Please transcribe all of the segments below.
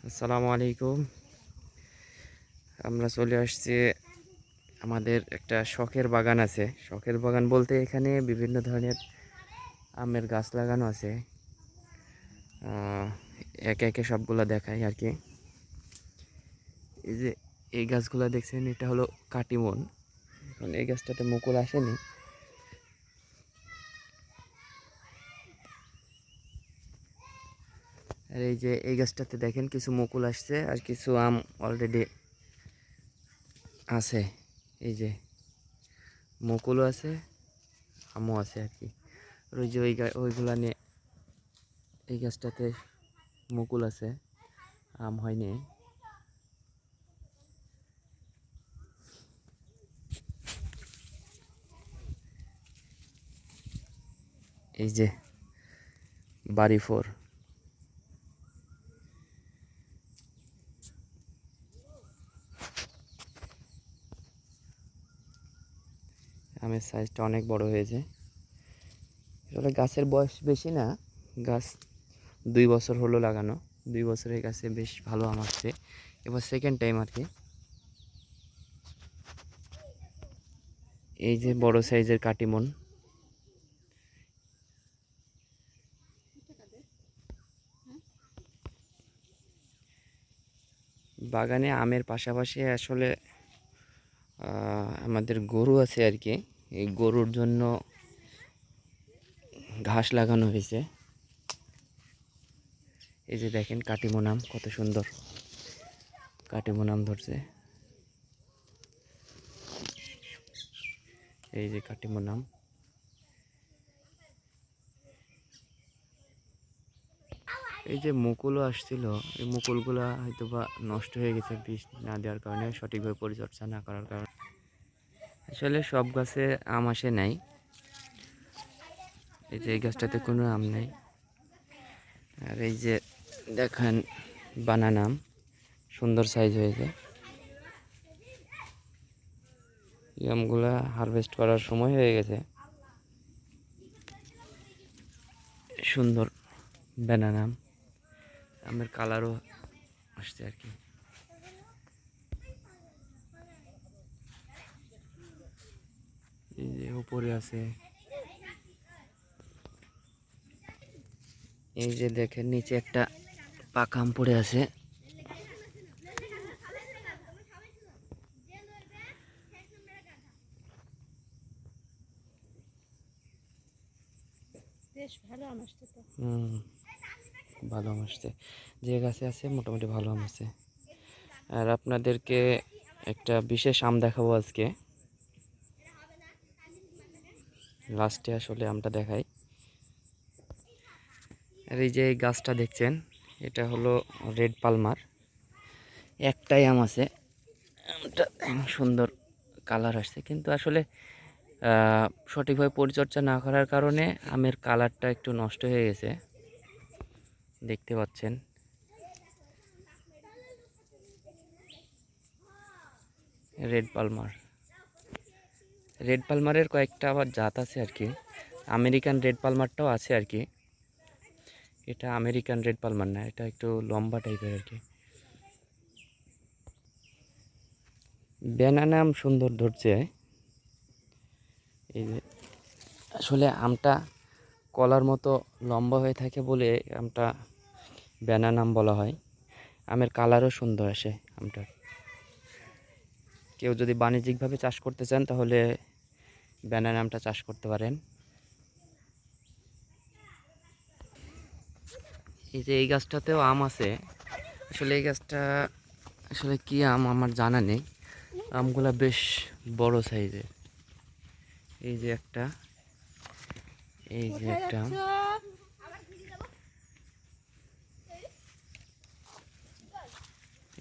আসসালামু আলাইকুম। আমরা চলে আসছি। আমাদের একটা শখের বাগান আছে। শখের বাগান বলতে এখানে বিভিন্ন ধরনের আমের গাছ লাগানো আছে। একে একে সবগুলা দেখাই আর কি। এই যে এই গাছগুলা দেখছেন, এটা হলো কাটিমন। এখন এই গাছটাতে মুকুল আসেনি। আর এই যে এই গাছটাতে দেখেন কিছু মুকুল আসছে আর কিছু আম অলরেডি আছে। এই যে মুকুলও আছে, আমও আছে আর কি। আর ওই যে ওইগুলা নিয়ে এই গাছটাতে মুকুল আছে, আম হয়নি। এই যে বাড়ি 4। আমের সাইজটা অনেক বড় হয়েছে। আসলে গাছের বয়স বেশি না, গাছ 2 বছর হলো লাগানো। 2 বছরের গাছে বেশ ভালো আম আসছে। এবার সেকেন্ড টাইম আর কি। এই যে বড় সাইজের কাটিমন। বাগানে আমের পাশাপাশি আসলে আমাদের গরু আছে আর কি। এই গরুর জন্য ঘাস লাগানো হয়েছে। এই যে দেখেন কাটিমন আম কত সুন্দর, কাটিমন আম ধরছে। এই যে কাটিমন আম। এই যে মুকুলও আসছিল, এই মুকুলগুলা হয়তো বা নষ্ট হয়ে গেছে বিষ না দেওয়ার কারণে, সঠিকভাবে পরিচর্যা না করার কারণে। আসলে সব গাছে আম আসে নাই। এই যে এই গাছটাতে কোনো আম নেই। আর এই যে দেখেন বানানা আম, সুন্দর সাইজ হয়েছে। এই আমগুলা হারভেস্ট করার সময় হয়ে গেছে। সুন্দর বানানা আম, আমের কালারও আসছে আর কি। এই যে উপরে আছে। এই যে দেখেন নিচে একটা পাকা আম পড়ে আছে। ভালো আম আসছে, যে গাছে আছে মোটামুটি ভালো আম আছে। আর আপনাদেরকে একটা বিশেষ আম দেখাবো আজকে। লাস্টে আসলে আমটা দেখাই। আর এই যে এই গাছটা দেখছেন, এটা হলো রেড পালমার। একটাই আম আছে, আমটা সুন্দর কালার আসছে, কিন্তু আসলে সঠিকভাবে পরিচর্যা না করার কারণে আমের কালারটা একটু নষ্ট হয়ে গেছে, দেখতে পাচ্ছেন। রেড পালমার, রেড পালমারের কয়েকটা আবার জাত আছে আর কি। আমেরিকান রেড পালমারটাও আছে আর কি। এটা আমেরিকান রেড পালমার না, এটা একটু লম্বা টাইপের আর কি। ব্যানানা আম সুন্দর ধরছে। এই যে আসলে আমটা কলার মতো লম্বা হয়ে থাকে বলে আমটা ব্যানানা আম বলা হয়। আমের কালারও সুন্দর আসে আমটার। কেউ যদি বাণিজ্যিকভাবে চাষ করতে চান তাহলে ব্যানানা আমটা চাষ করতে পারেন। এই যে এই গাছটাতেও আম আছে। আসলে এই গাছটা আসলে কি আম আমার জানা নেই। আমগুলা বেশ বড় সাইজের। এই যে একটা, এই যে একটা আম।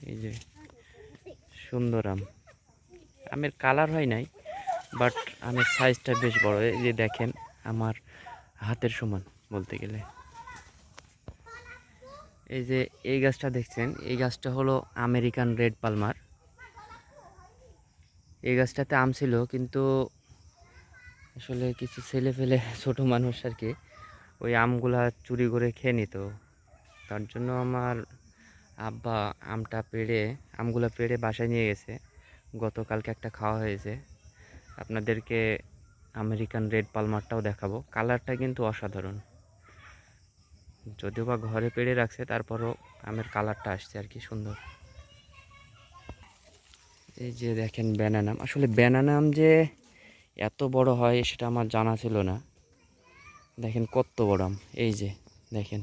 এই যে সুন্দর আম, আমের কালার হয় নাই, বাট আমের সাইজটা বেশ বড়। এই যে দেখেন আমার হাতের সমান বলতে গেলে। এই যে এই গাছটা দেখছেন, এই গাছটা হলো আমেরিকান রেড পালমার। এই গাছটাতে আম ছিল, কিন্তু আসলে কিছু ছেলে ফেলে ছোট মানুষ আর কি ওই আমগুলা চুরি করে খেয়ে নিত। তার জন্য আমার আব্বা আমগুলো পেড়ে বাসায় নিয়ে গেছে। গতকালকে একটা খাওয়া হয়েছে। আপনাদেরকে আমেরিকান রেড পালমারটাও দেখাবো। কালারটা কিন্তু অসাধারণ। যদিও বা ঘরে পেড়ে রাখছে, তারপরও আমের কালারটা আসছে আর কি সুন্দর। এই যে দেখেন ব্যানানা আম। আসলে ব্যানানা আম যে এত বড় হয় সেটা আমার জানা ছিল না। দেখেন কত বড় আম। এই যে দেখেন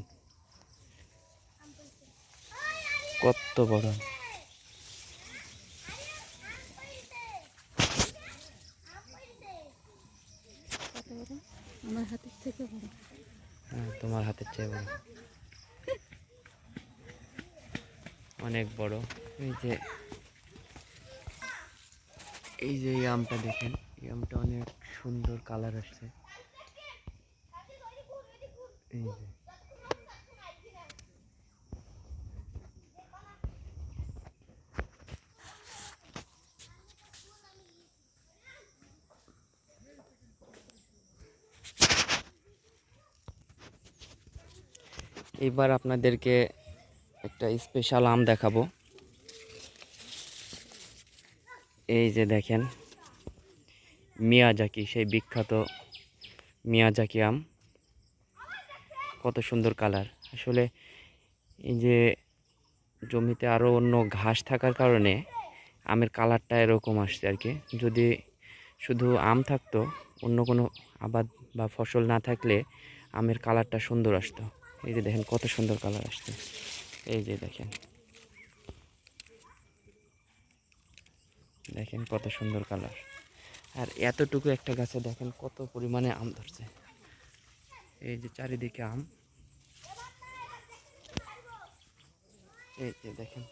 কত বড় আম। আমার হাতের থেকে বড়। হ্যাঁ, তোমার হাতের চেয়ে বড়, অনেক বড়। এই যে এই আমটা দেখেন, এই আমটা অনেক সুন্দর কালার আসছে। এই যে এবার আপনাদেরকে একটা স্পেশাল আম দেখাবো। এই যে দেখেন মিয়াজাকি, সেই বিখ্যাত মিয়াজাকি আম। কত সুন্দর কালার। আসলে এই যে জমিতে আরও অন্য ঘাস থাকার কারণে আমের কালারটা এরকম আসছে আর কি। যদি শুধু আম থাকতো, অন্য কোনো আবাদ বা ফসল না থাকলে আমের কালারটা সুন্দর আসতো। এই যে দেখেন কত সুন্দর কালার আসছে। এই যে দেখেন দেখেন কত সুন্দর কালার। আর এতটুকু একটা গাছে দেখেন কত পরিমাণে আম ধরছে। এই যে চারিদিকে আম। এই যে দেখেন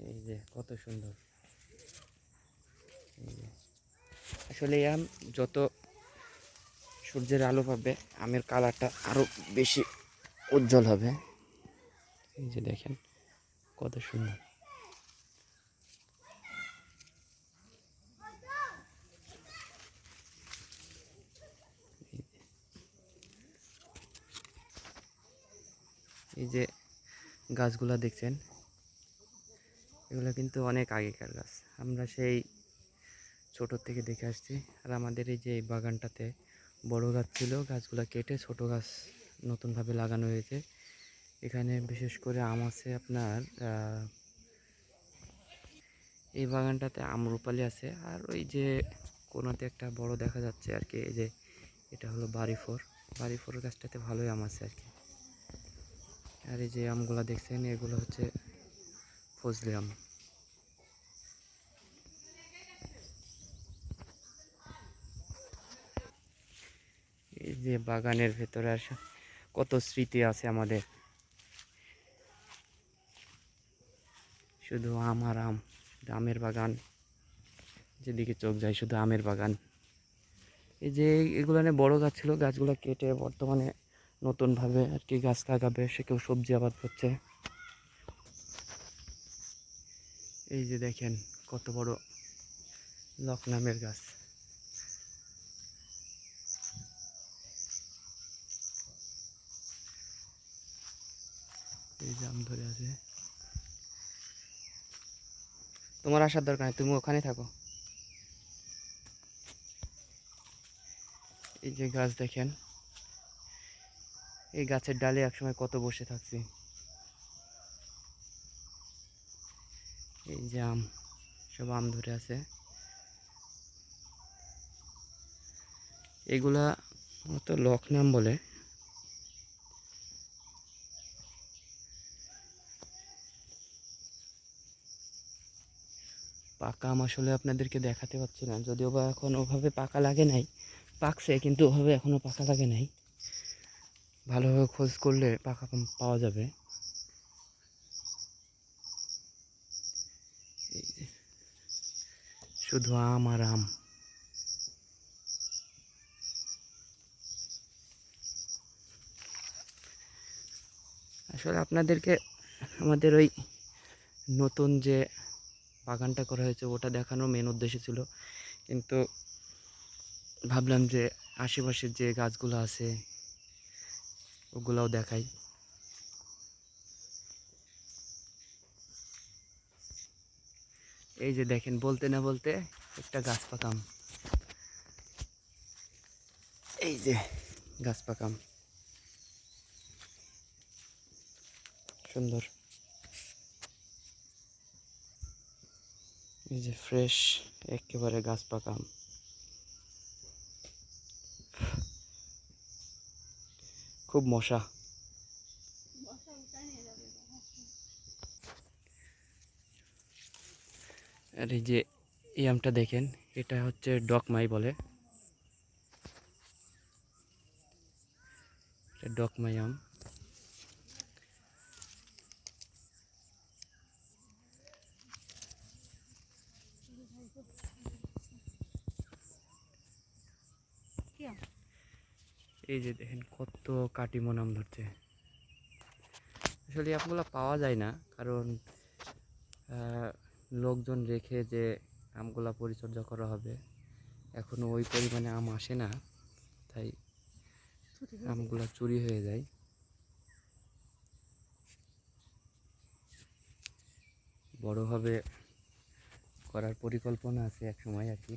এই যে কত সুন্দর। এই যে আসলে এই আম যত সূর্যের আলো পাবে আমের কালারটা আরও বেশি উজ্জ্বল হবে। এই যে দেখেন কত সুন্দর। এই যে গাছগুলা দেখছেন, এগুলো কিন্তু অনেক আগেকার গাছ। আমরা সেই ছোট থেকে দেখে আসছি। আর আমাদের এই যে এই বাগানটাতে বড় গাছ ছিল, গাছগুলো কেটে ছোট গাছ নতুনভাবে লাগানো হয়েছে। এখানে বিশেষ করে আম আছে আপনার এই বাগানটাতে আমরুপালি আছে। আর ওই যে কোনোতে একটা বড় দেখা যাচ্ছে আর কি, এই যে এটা হলো বাড়ি ফোর গাছটাতে ভালোই আম আছে আর কি। আর এই যে আমগুলো দেখছেন, এগুলো হচ্ছে ফজলি আম। এই যে বাগানের ভেতরে কত স্মৃতি আছে আমাদের। শুধু আম আর আম, শুধু আমের বাগান, যেদিকে চোখ যায় শুধু আমের বাগান। এই যে এগুলো নিয়ে বড় গাছ ছিল, গাছগুলো কেটে বর্তমানে নতুনভাবে আর কি গাছ লাগাবে, সে কেউ সবজি আবাদ করছে। এই যে দেখেন কত বড় লকনামের গাছ। এই যে আম ধরে আছে। তোমার আসার দরকার নেই, তুমি ওখানে থাকো। এই যে গাছ দেখেন, এই গাছের ডালে একসময় কত বসে থাকছি। এই যে আম, সব আম ধরে আছে। এগুলা তো লকনাম বলে। পাকা আম আসলে আপনাদেরকে দেখাতে পারছি না, যদিও বা এখন ওভাবে পাকা লাগে নাই। পাকছে কিন্তু ওভাবে এখনো পাকা লাগে নাই। ভালোভাবে খোঁজ করলে পাকা আম পাওয়া যাবে। এই যে শুধু আম আর আম। আসলে আপনাদেরকে আমাদের ওই নতুন যে বাগানটা করা হয়েছে ওটা দেখানোর মেন উদ্দেশ্য ছিল, কিন্তু ভাবলাম যে আশেপাশের যে গাছগুলো আছে ওগুলাও দেখাই। এই যে দেখেন, বলতে না বলতে একটা গাছ পাকাম। এই যে গাছ পাকাম, সুন্দর। এই যে ফ্রেশ একেবারে গাছ পাকাম। খুব মশা। আর এই যে এই আমটা দেখেন, এটা হচ্ছে ডকমাই বলে। এটা ডকমাই আম। কি আম? এই যে দেখেন কত কাটিমন আম ধরছে। আসলে আমগুলো পাওয়া যায় না, কারণ লোকজন রেখে যে আমগুলা পরিচর্যা করা হবে, এখনো ওই পরিমাণে আম আসে না, তাই ছুটি হয়ে যাবে। আমগুলা চুরি হয়ে যায়। বড়ভাবে করার পরিকল্পনা আছে এক সময় আর কি।